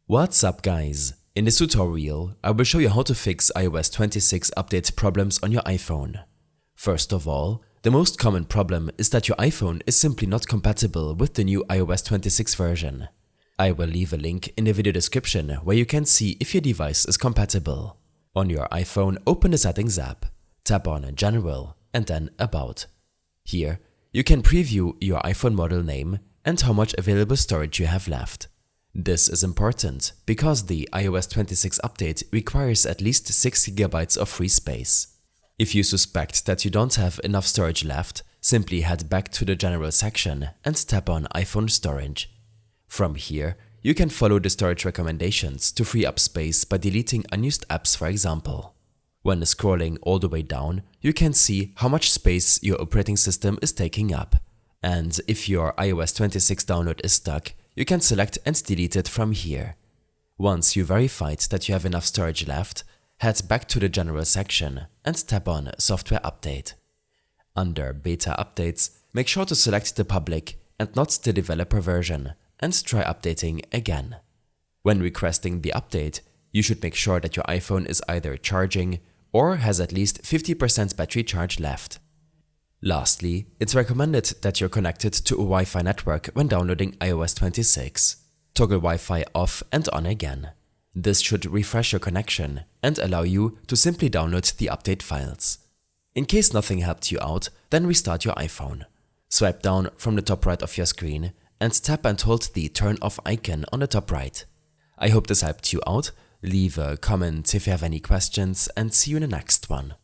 What's up guys? In this tutorial, I will show you how to fix iOS 26 update problems on your iPhone. First of all, the most common problem is that your iPhone is simply not compatible with the new iOS 26 version. I will leave a link in the video description where you can see if your device is compatible. On your iPhone, open the Settings app, tap on General and then About. Here, you can preview your iPhone model name and how much available storage you have left. This is important because the iOS 26 update requires at least 6 GB of free space. If you suspect that you don't have enough storage left, simply head back to the General section and tap on iPhone Storage. From here, you can follow the storage recommendations to free up space by deleting unused apps, for example. When scrolling all the way down, you can see how much space your operating system is taking up. And if your iOS 26 download is stuck, you can select and delete it from here. Once you verified that you have enough storage left, head back to the General section and tap on Software Update. Under Beta Updates, make sure to select the public and not the developer version and try updating again. When requesting the update, you should make sure that your iPhone is either charging or has at least 50% battery charge left. Lastly, it's recommended that you're connected to a Wi-Fi network when downloading iOS 26. Toggle Wi-Fi off and on again. This should refresh your connection and allow you to simply download the update files. In case nothing helped you out, then restart your iPhone. Swipe down from the top right of your screen and tap and hold the Turn Off icon on the top right. I hope this helped you out. Leave a comment if you have any questions and see you in the next one.